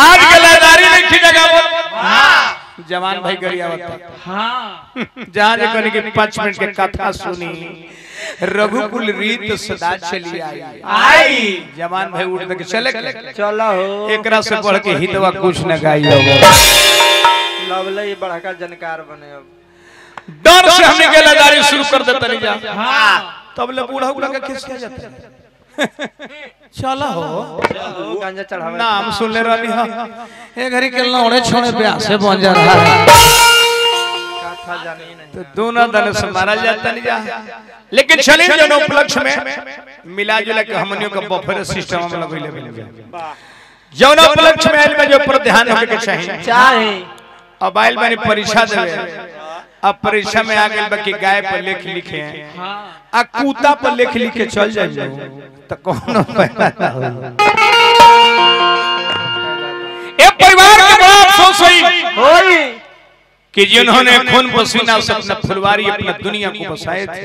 आज गलादारी लिखी जगह जवान भाई गरियावत जहाँ जे कहने की 5 मिनट के कथा सुनी रघुकुल रीत सदा चली आई जवान भाई उठ के चले चला हो एकरा से बढ़ के हितवा कुछ न गाई लवले बड़का जानकार बने अब डर से हमने गलादारी शुरू कर देता नहीं जा तब ले बूढ़ा उड़ा के खिस किया जाता है चला हो गांजा चढ़ावे नाम सुन ले रही हां ए घरी के लौड़े छोड़े ब्याह से बन जा रहा है कथा जानी नहीं तो दोनों दल से मारा जाता नहीं जा लेकिन चले जन उपलक्ष्य में मिला जुला के हमनियों का बफर सिस्टम हम लगइले मिल जौन उपलक्ष्य में आइल में जो पर ध्यान होके के चाहिए अब आइल मैंने परीक्षा देवे अब परीक्षा में आ गई बाकी गाय पर लेख लिखे हैं आ कूता पर लेख लिख के चल जाए तो कौन फायदा ना हो ए परिवार के बड़ा अफसोस होई कि जिन्होंने खून पसीना से अपना फुलवारी अपना दुनिया को बसाए थे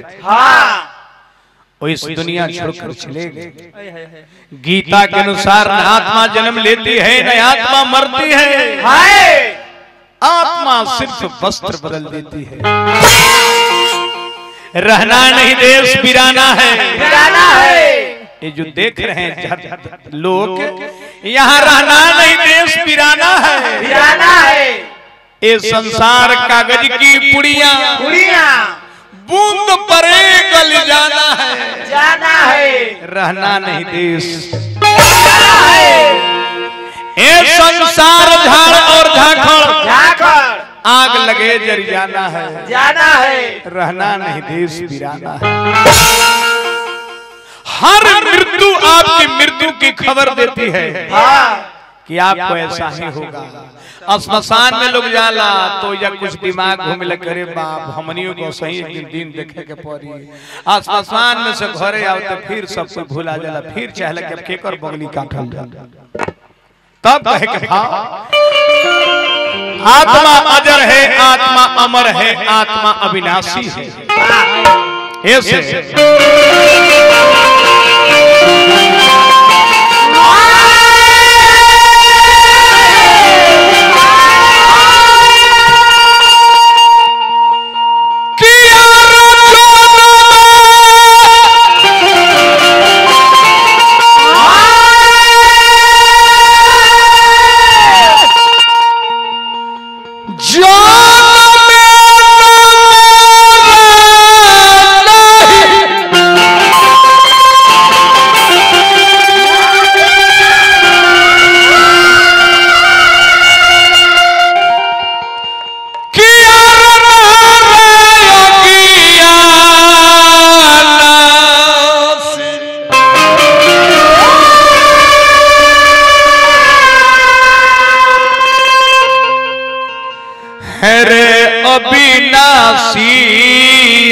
वो इस दुनिया छोड़कर चले गए गीता के अनुसार न आत्मा जन्म लेती है न आत्मा मरती है आत्मा सिर्फ वस्त्र बदल देती है रहना नहीं देश बिराना है ये जो देख रहे हैं लोग यहाँ रहना नहीं देश बिराना है ये संसार कागज की पुड़िया बूंद परे गल जाना है रहना नहीं देश ये संसार झाड़ और झाखड़ आग लगे जर जाना है रहना नहीं देश बिराना है हर मृत्यु आपकी मृत्यु की खबर देती है कि आपको ऐसा ही होगा श्मशान में लोग जाला तो या कुछ दिमाग घूमे लगे करे बाप हमनियों को सही एक दिन देखे के पड़ी श्मशान में से घरे आओ तो फिर सब कुछ भूला जाला फिर चाहला कि अब केकर बगली काटल जाला तब कहे कि आत्मा अजर है आत्मा अमर है आत्मा अविनाशी है ऐसे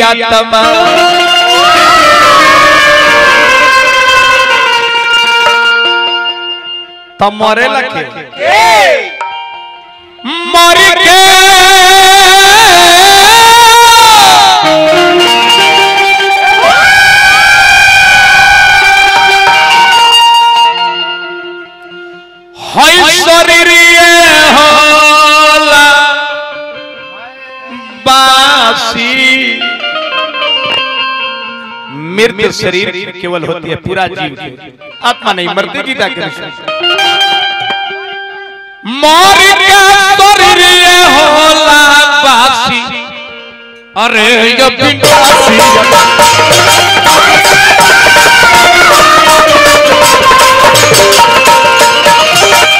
आत्मा तब मरे लगे मर के शरीर होला बासी मृत शरीर केवल होती है पूरा जीव की आत्मा नहीं मरती गीता के मर के शरीर होला बासी अरे ये विनाशी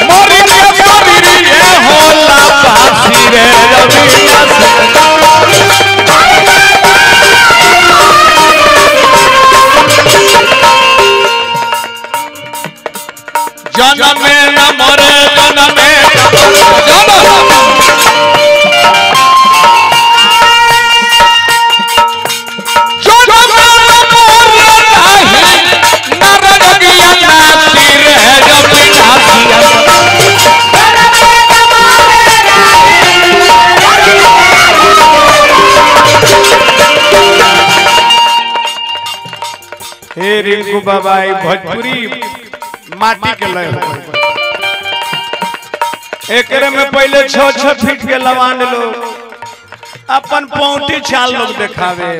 मर के शरीर होला बासी रे जन्म में न मरे जन्म में हे रिंकू बाबा भोजपुरी माटी के लय एकरे में पहले 6-6 फीट के लवांड लोग अपन पौटी चाल लोग दिखावे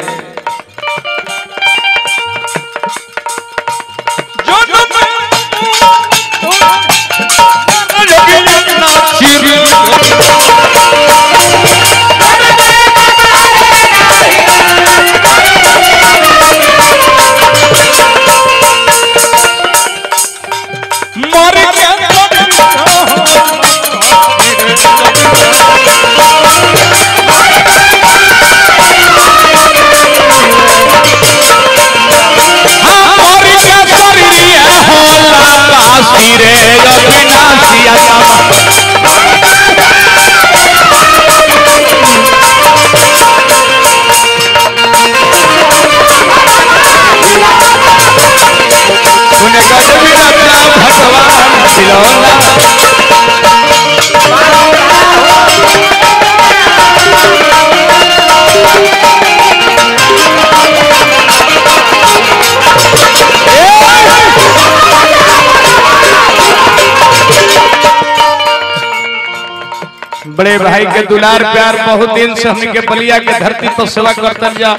बड़े भाई के दुलार प्यार बहुत दिन से हमने के बलिया के धरती पर सेवा करतन जा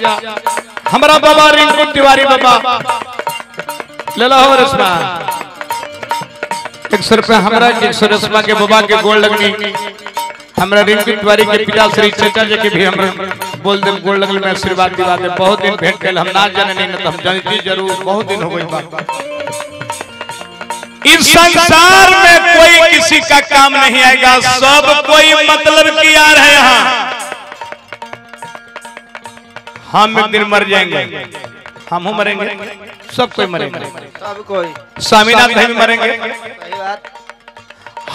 हमारा बाबा रिंकू तिवारी बाबा ले लो रस्मा 100 रुपया हमारा 100 रस्मा के बाबा के गोल लगनी हमारा रिंकू तिवारी के पिता श्री चचा जी के भी हम बोल दे गोल लगल में आशीर्वाद दिवा दे बहुत दिन भेंट कल हम ना जाने नहीं न तो हम जानती जरूर बहुत दिन हो गई बात इस संसार में कोई किसी का काम नहीं आएगा सब कोई मतलब की आ रहे हैं हम एक दिन मर जाएंगे हम मरेंगे सब कोई मरेंगे सब कोई स्वामीनाथ भाई भी मरेंगे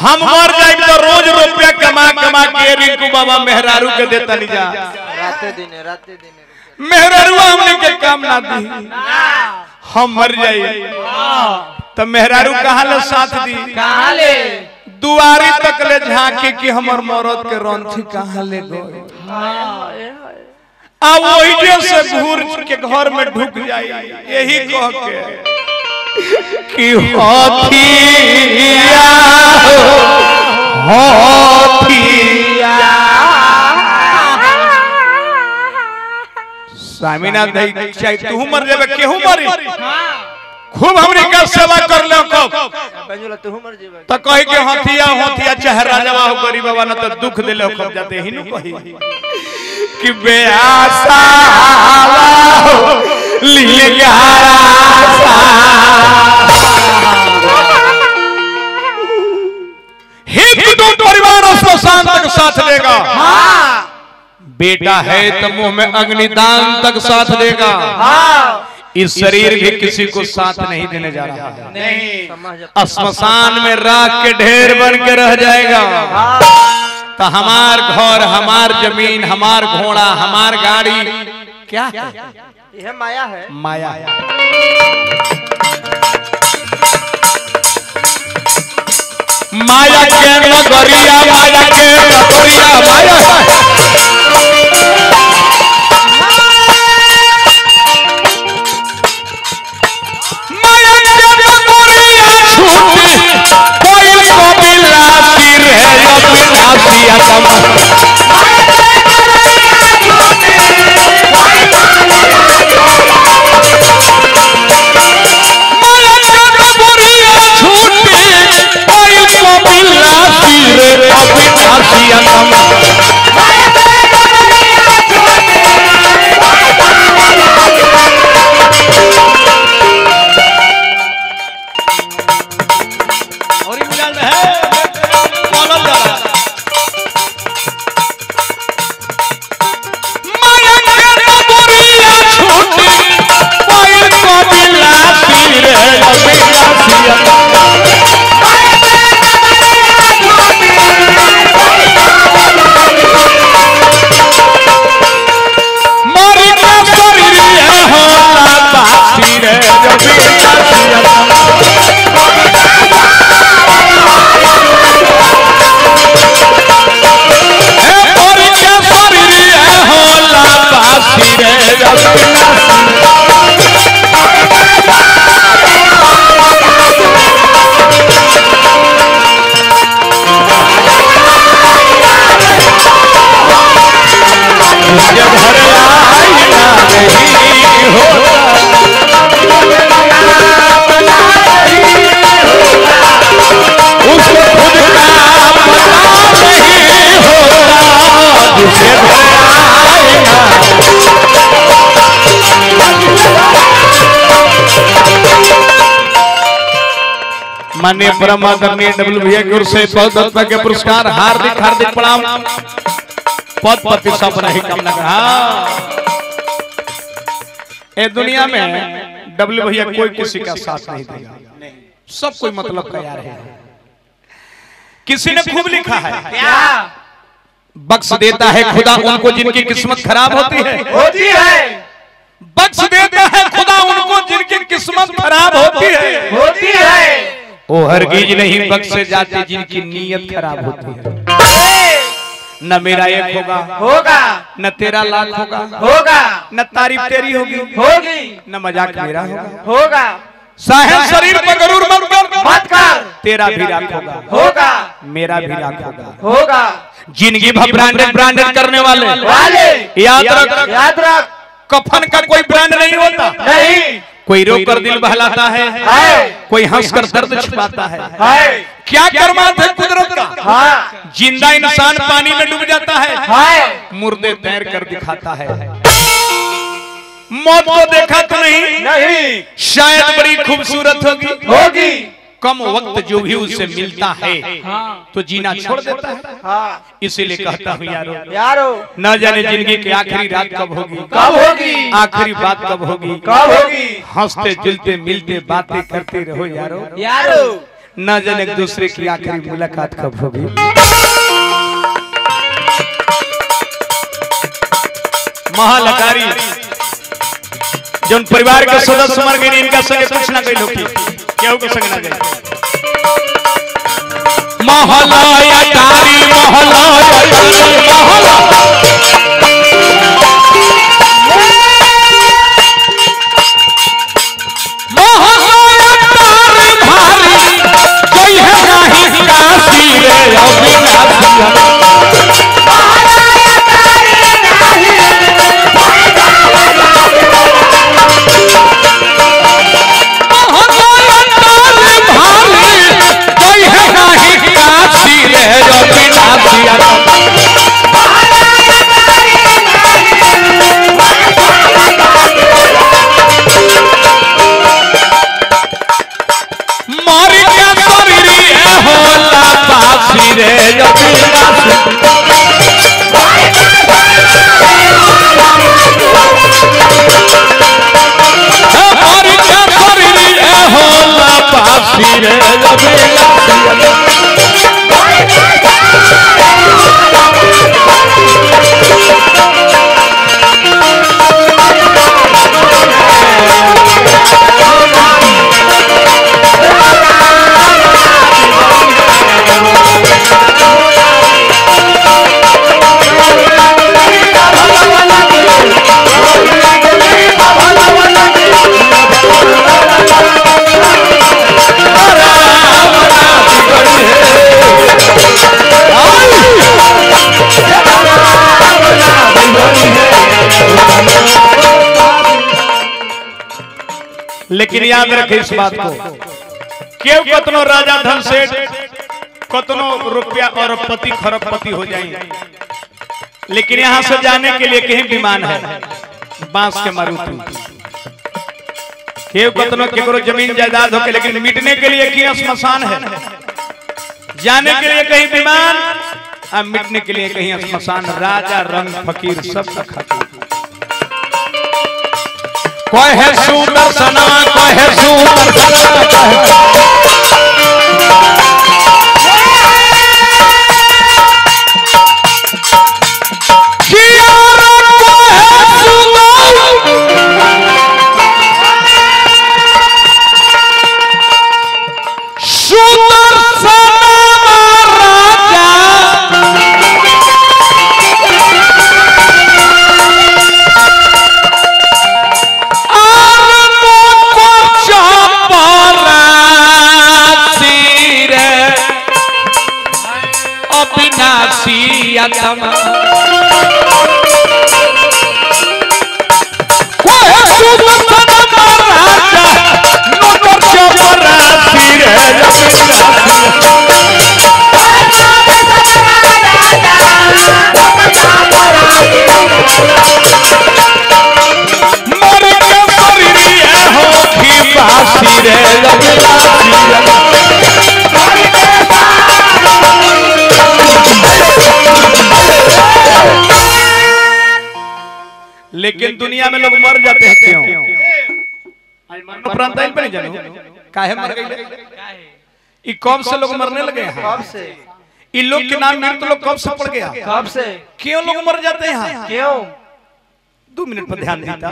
हम मर जाएंगे तो रोज रुपया कमा कमा के रिंकू बाबा मेहरारू के देता नहीं जा राते दिन मेहरारू हमने के काम ना दी हम मर जाइए तो मेहरारू कहाँ ले साथ दी कहाँ ले दुआरी तक ले झांकी कि हमर मौरत के रंथी कहाँ ले गए अब वही जैसे घूर के घर में ढुक जाई यही कह के कि होथिया स्वामीनाथ भाई चाहे तू मर जाबे केहू मरी खूब हमने का सेवा कर ले तो कहे के हथिया चाहे राजावा हो गरीबवा न तो दुख दिले हो कब जाते ही न कही कि बेआसा हिंदू परिवार उसको शान तक साथ देगा बेटा है तो मुंह में अग्निदान तक साथ देगा इस शरीर भी किसी को साथ नहीं देने जा रहा है नहीं श्मशान में राख के ढेर बन के रह जाएगा तो हमार घर हमार जमीन हमार घोड़ा हमार गाड़ी क्या है यह माया है माया माया के नगरिया माया के नगरिया माया माननीय परम आदरणीय डब्ल्यू भैया की ओर से बहुत रुपए के पुरस्कार हार्दिक हार्दिक प्रणाम पद प्रतिष्ठा बनाई कामना ए दुनिया में डब्ल्यू भैया कोई किसी का साथ नहीं देगा, सब कोई मतलब का यार है। किसी ने खूब लिखा है क्या बख्श देता है खुदा उनको जिनकी किस्मत खराब होती है बख्श देता है खुदा उनको जिनकी किस्मत खराब होती है वो हरगिज नहीं बख्शे जाते जिनकी नीयत खराब होती है। न मेरा एक होगा न तेरा लाख होगा न तारीफ तेरी होगी न मजाक मेरा होगा साहेब शरीर पर गरूर मत कर तेरा भी राख होगा मेरा भी राख होगा। जिंदगी भर ब्रांडेड करने वाले याद रख कफन का कोई ब्रांड नहीं होता नहीं। कोई रोकर दिल बहलाता है कोई हंसकर दर्द छिपाता है क्या करमात है कुदरत का। जिंदा इंसान पानी में डूब जाता है मुर्दे तैर कर दिखाता है। मौत को देखा तो नहीं शायद बड़ी खूबसूरत होगी कम वक्त जो भी उससे मिलता है तो जीना छोड़ देता है। इसीलिए कहता हूँ यारो न जाने जिंदगी की आखिरी रात कब होगी आखिरी बात कब होगी हंसते जुलते मिलते बातें करते रहो यारो न जाने एक दूसरे की आखिरी मुलाकात कब होगी। महालकारी जो परिवार के सदस्य मर गए इनका संग कुछ ना गई लोग केहू के संग ना गई। महलाया तारी लेकिन याद रखे इस बात को क्यों कतनो राजा धन सेठ कतनो रुपया और पति खरबपति हो जाए लेकिन यहाँ से जाने के लिए कहीं विमान है बांस के मारुति क्यों कतनो केकरो जमीन जायदाद हो के लेकिन मिटने के लिए कहीं श्मशान है जाने के लिए कहीं विमान और मिटने के लिए कहीं श्मशान। राजा रंग फकीर सब खाते कोई है सुदर्शना कोई है सुदर्शना रे लेकिन दुनिया में लोग मर जाते हैं क्यों? उपरांत पे नहीं जानो काहे मर गए? ई कब से लोग मरने लगे हैं? कब से? इन लोग के नाम में तो लोग कब से पड़ गया? कब से? क्यों लोग मर जाते हैं? क्यों? 2 मिनट पर ध्यान देता।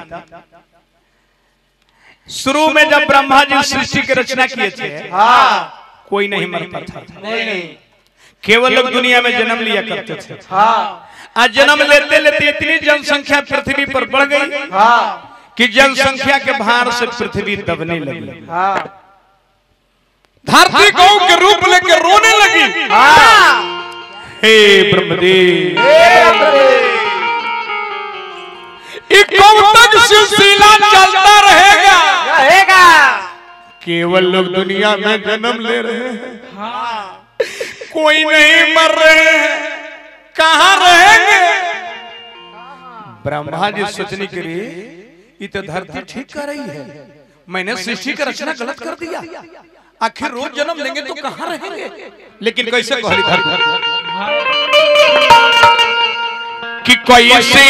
शुरू में जब ब्रह्मा जी सृष्टि की रचना किए थे, हाँ, कोई नहीं मरता था। नहीं, केवल लोग दुनिया में जन्म लिया करते थे। हाँ, आज जन्म लेते लेते इतनी जनसंख्या पृथ्वी पर बढ़ गई हाँ, कि जनसंख्या के भार से पृथ्वी दबने लगी। हाँ, धरती गौ के रूप लेकर रोने लगी। हाँ, हे ब्रह्मदेव, कब तक सिलसिला चलता रहेगा? रहेगा। केवल लोग दुनिया में जन्म ले रहे हैं, कोई नहीं मर रहे हैं, कहाँ रहेंगे? ब्रह्मा जी सोचने के लिए ये तो धरती ठीक कर रही है, मैंने सृष्टि का रचना गलत कर दिया, आखिर रोज जन्म लेंगे तो कहाँ रहेंगे? लेकिन कैसे कहली धरती कि कैसे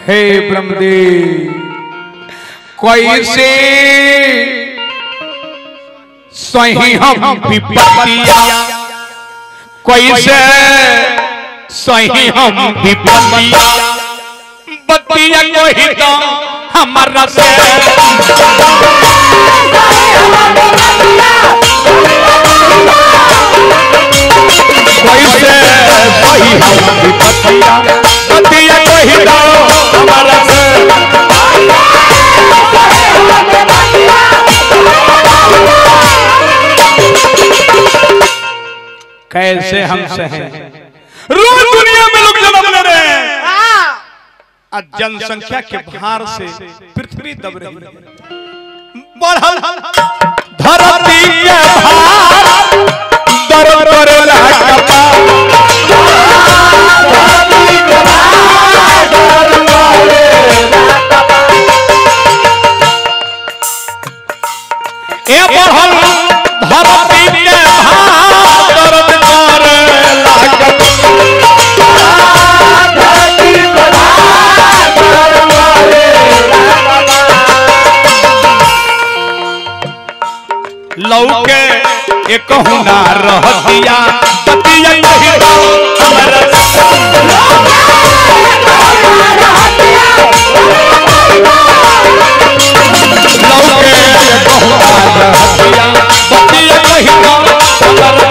हे ब्रह्मदेव कैसे सही हम विपत्तियां, कैसे सही हम विपत्तियां, बत्तियां कोई तो हमारा से कैसे सही हम विपत्तियां, बत्तियां कोई तो हमारा से कैसे हम सहें? रोज दुनिया में लोग जन्म ले रहे हैं, आज जनसंख्या के भार से पृथ्वी दब रही है। बढ़ल धरती के भार दर्द करेला कपार, ए बढ़ल धरती के भार दर्द करेला लौके एक हुना रह दिया, पतिया नहीं तो हमारा लौके एक हुना रह दिया, पतिया नहीं तो हमारा।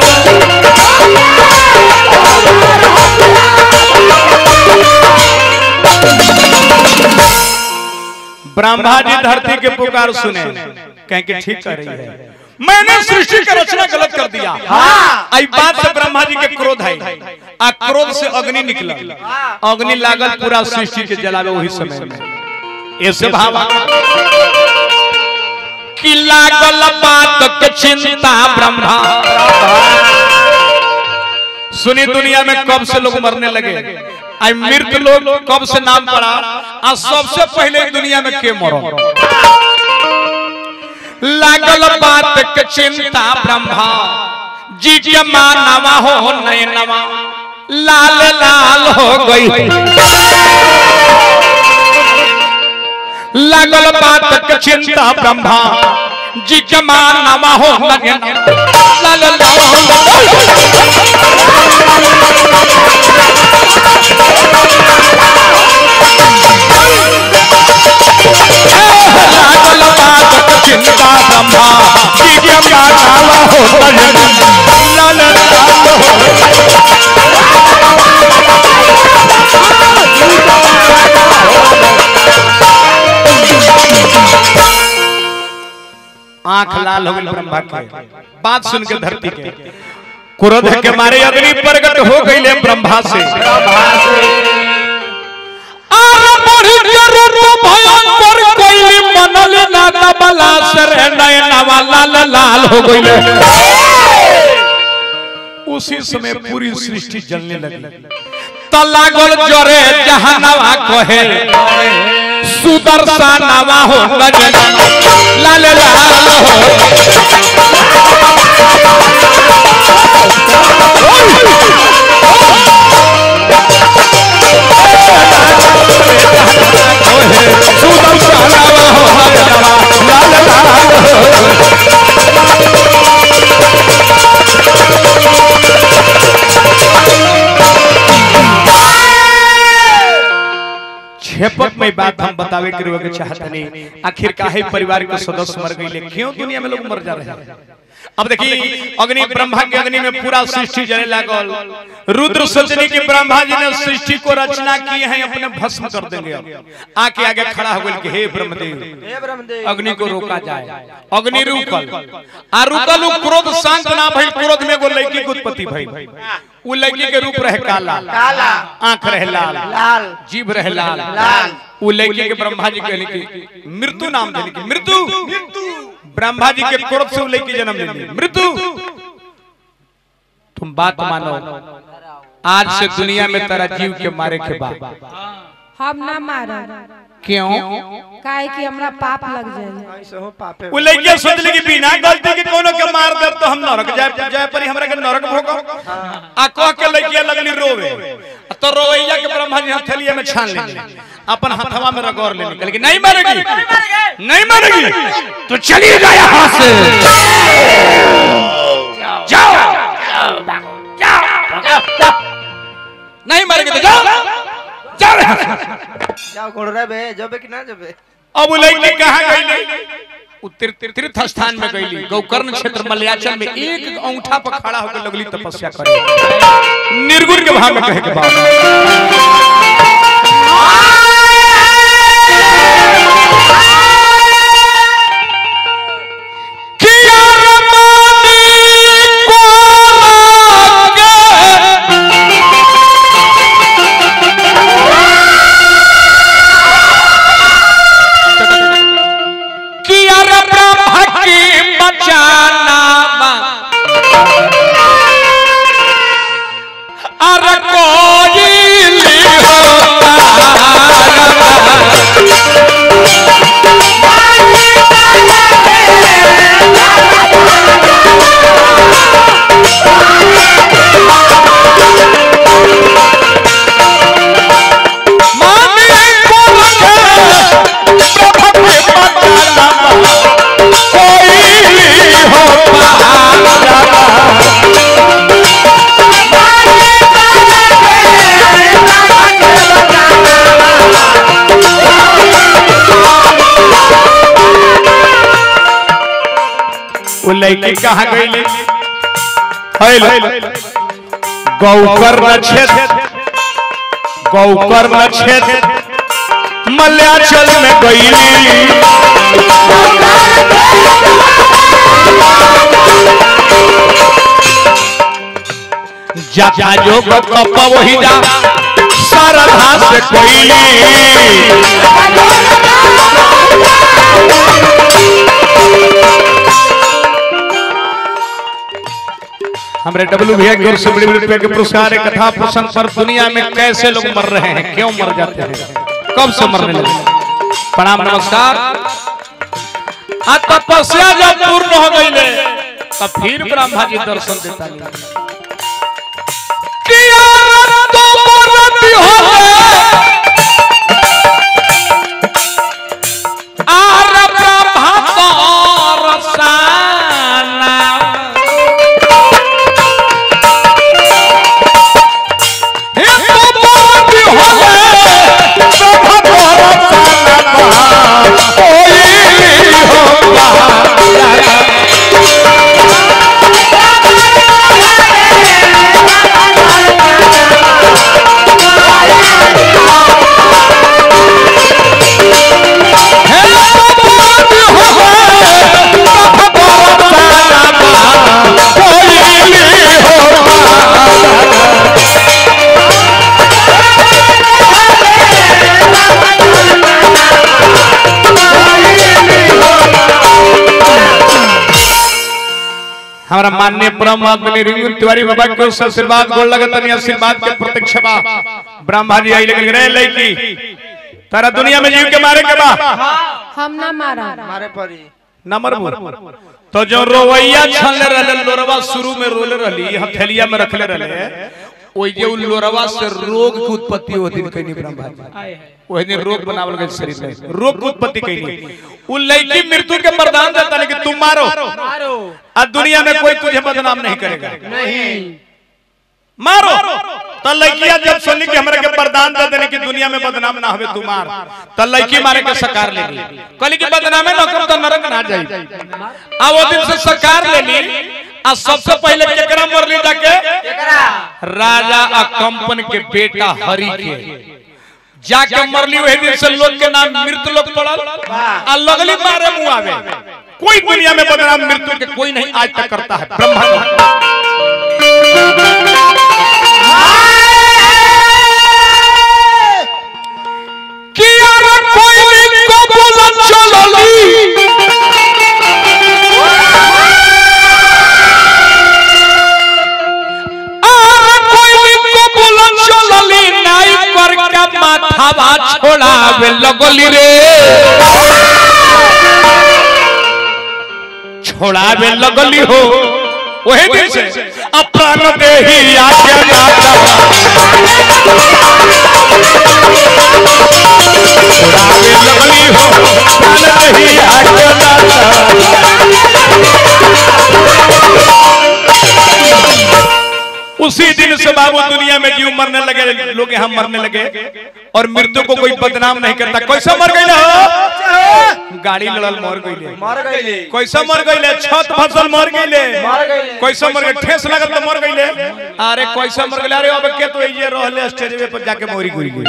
ब्रह्मा जी धरती के पुकार सुने, कहें कि ठीक कर रही है, मैंने सृष्टि की रचना गलत कर दिया। हाँ, आई बात से ब्रह्मा जी के क्रोध है, आ क्रोध से अग्नि निकला, अग्नि लागल पूरा सृष्टि के जलावे वही समय में। ऐसे भावा कि लागल बात के चिंता ब्रह्मा, सुनी दुनिया में कब से लोग मरने लगे, आई मृत लोग कब से नाम पड़ा, आ सबसे पहले दुनिया में के मरो? लागल बात के चिंता ब्रह्मा जी के मानवा हो नयनवा लाल लाल हो गई। लागल बात के चिंता ब्रह्मा जी के मानवा हो नयनवा लाल लाल हो गई। चिंता ब्रह्मा जी के मानवा हो लाल लाल हो। आंख लाल हो गई ब्रह्मा के बात सुन के धरती के क्रोध के मारे अग्नि प्रकट हो गई ले ब्रह्मा से। लाल लाल हो गई। उसी समय पूरी सृष्टि जलने लगी। तलागल जरे जहानवा कहे सुदर्शनवा हो लाल लाल हो। भाई बात हम बतावे के चाहते नहीं, आखिर काहे परिवार के सदस्य मर गए, क्यों दुनिया में लोग मर जा रहे हैं। अब देखिए अग्नि ब्रह्मा के अग्नि में पूरा सृष्टि जले लागल। रुद्र सोचने की ब्रह्मा जी ने सृष्टि को रचना की है अपने भस्म कर देंगे। आके आगे खड़ा हो गए कि हे ब्रह्मदेव अग्नि को रोका जाए। अग्नि रुकल आ रुकल क्रोध शांत ना भइल। क्रोध में एगो लड़की के उत्पत्ति भइल। उ लड़की के रूप रहे काला, आंख रहे लाल, जीभ रहे लाल। उ लड़की के ब्रह्मा जी कहले कि मृत्यु नाम देले कि मृत्यु। ब्रह्मा जी के क्रोध से लड़की जन्म लेली मृत्यु। तुम बात मानो, आज से दुनिया में तेरा जीव के मारे के बाद हम ना मारा। क्यों? काहे कि हमरा पाप लग जाए। वो लड़कियां सोचली कि बिना गलती के कोनो के मार दे तो हम नरक जाए परी हमरा के नरक भोगो। आ कह के लड़कियां लगली रोवे। तो रोवैया के ब्रह्मा जी हथेलिया में छान लेले, अपन हथवा में रगड़ लेले, कहले कि नहीं मारेगी, नहीं मारेगी तो चली जा यहां से। जाओ नहीं मारेगी तो जाओ जाओ कोड़ रे बे, जबे कि ना जबे। अब लड़की कहां गईली? तीर्थ स्थान में गईली। गोकर्ण क्षेत्र मलयाचल में एक अंगूठा पर खड़ा होकर लगली तपस्या करे। निर्गुण के भाव में कहे के बाद लड़की कहाँ गई? गौकर्ण क्षेत्र मलयाचल में गई। जा जो कप वही जा श्रद्धा से कोई। हमारे डब्ल्यू भैया की ओर से बड़ी बड़ी रुपए के पुरस्कार है। कथा प्रसंग पर दुनिया में कैसे लोग मर रहे हैं, क्यों मर जाते हैं, कब से मरने लगे। प्रणाम नमस्कार। तपस्या जब पूर्ण हो गई तब फिर ब्रह्मा जी दर्शन देता नहीं। हमारा माननीय परम आदरणीय रिंगुन तिवारी बाबा को आशीर्वाद गोल लगतनी आशीर्वाद के प्रतीक्षा बा। ब्रह्मा जी आई लगे रे लड़की तारा दुनिया में जीव के मारे के बा हम ना मारा मारे परी ना मरबो। तो जो रोवैया छले रहले लोरवा शुरू में रोले रहली हथेलिया में रखले रहले ओइ जे लोरवा से रोग की उत्पत्ति होती कहीं ब्रह्मा जी ओइ ने रोग बनावल गए शरीर में रोग की उत्पत्ति कहीं। उ लड़की मृत्यु के वरदान देता है कि तुम मारो आ दुनिया में कोई तुझे बदनाम नहीं करेगा। नहीं मारो। तो लड़किया जब सुनी कि हमरा के वरदान दे देने की दुनिया में बदनाम ना होवे तू मार, तो लड़की मारे के सकार ले ली, कहली कि बदनामे न कर तो नरक ना जाई। अब वो दिन से सकार ले ली। आ सबसे पहले केकरा मरली जाके? राजा अकंपन के बेटा हरि के जाके मरली। वही दिन से लोग के नाम मृत्यु लोग पड़ल आ लगली मारे मुआवे। कोई दुनिया में बदनाम मृत्यु के कोई नहीं आज तक करता है। ब्रह्मा छोड़ावे लगली रे, छोड़ावे लगली हो। वही दिन से अपरान देही आके नाता छोड़ावे लगली हो, अपरान देही आके नाता। उसी दिन से बाबू दुनिया में जीव मरने लगे, लोग यहाँ मरने लगे और मृत्यु को कोई बदनाम नहीं करता। कैसा मर गई हो? गाड़ी लड़ल मर गई, कैसा मर गई, छत फसल मर गई, कैसा मर गई, ठेस लगल तो मर गई। अरे कैसा मर गई? अरे अब के तो ये रहले स्टेज पर जाके मोरी गुरी गई।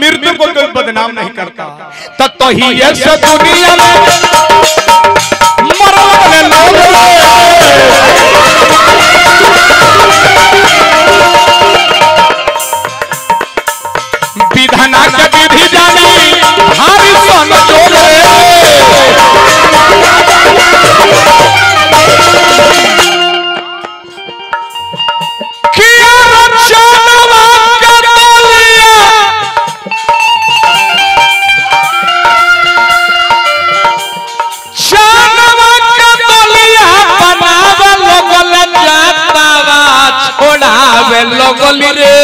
मृत्यु को कोई बदनाम नहीं करता। तो ही ऐसे दुनिया में मरने लोग विधाना के विधि जानी हरि सन जोड़े। किया रचनवा के तलिया चनवा के तलिया बनावे लगल जातावा छोड़ावे लगली रे,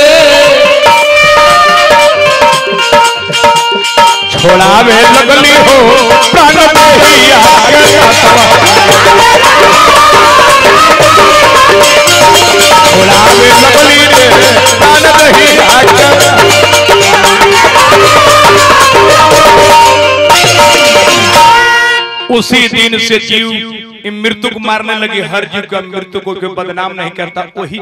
छोड़ावे लगली हो प्राण देही आके नाता। छोड़ावे लगली रे प्राण देही आके। उसी दिन से जीव मृत्यु को मारने लगी। हर जीव का मृत्यु को कोई बदनाम नहीं करता। वही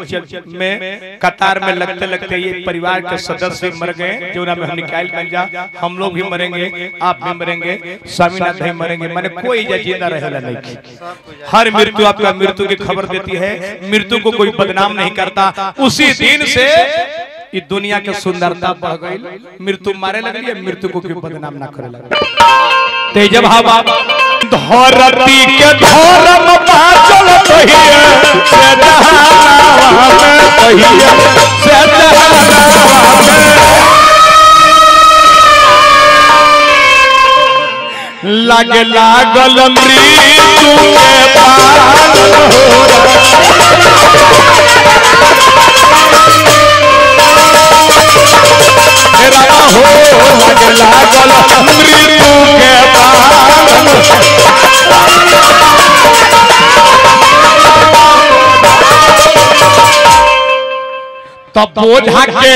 में कतार में लगते लगते ये परिवार के सदस्य मर गए, जो नाम हम निकाल बन जा। हम लोग भी मरेंगे, आप भी मरेंगे, स्वामीनाथ भी मरेंगे। मैंने कोई जिंदा रहेगा नहीं। हर मृत्यु आपका मृत्यु की खबर देती है। मृत्यु को कोई बदनाम नहीं करता। उसी दिन से ये दुनिया के सुंदरता बढ़ गई। मृत्यु मारे लगी, मृत्यु को कोई बदनाम ना करे लगा। तेजब हवा धरती के धर्म बाचल कहिए से जहानावा में, कहिए से जहानावा में। लगे लागल मृत्यु के पालन हो रहा हो। लगे लागल मृत्यु के पालन। तब बोझा के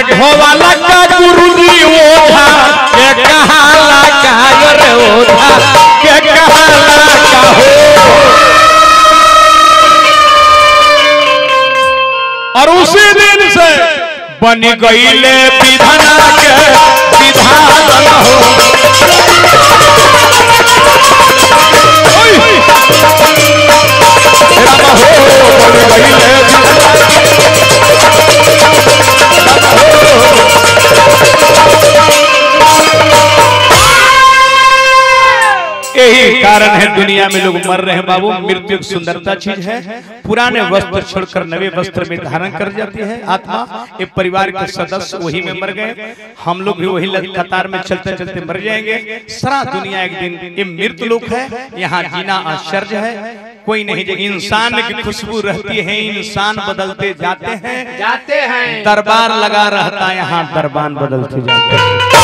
ढोवाला का गुरुजी ओझा के कहाला का रे, ओझा के कहाला का हो। और उसी दिन से बन गईले विधाना के विधान हो। यही कारण है दुनिया में लोग मर रहे हैं बाबू। मृत्यु एक सुंदरता चीज है। पुराने वस्त्र छोड़कर नए वस्त्र में धारण कर जाती है आत्मा। ये परिवार के सदस्य वही में मर गए, हम लोग भी वही कतार में चलते चलते मर जाएंगे। सारा दुनिया एक दिन ये मृत्यु लोक है। यहाँ जीना आश्चर्य है। कोई नहीं, जो इंसान की खुशबू रहती है, इंसान बदलते जाते हैं। दरबार लगा रहता है, यहाँ दरबान बदलते जाते हैं।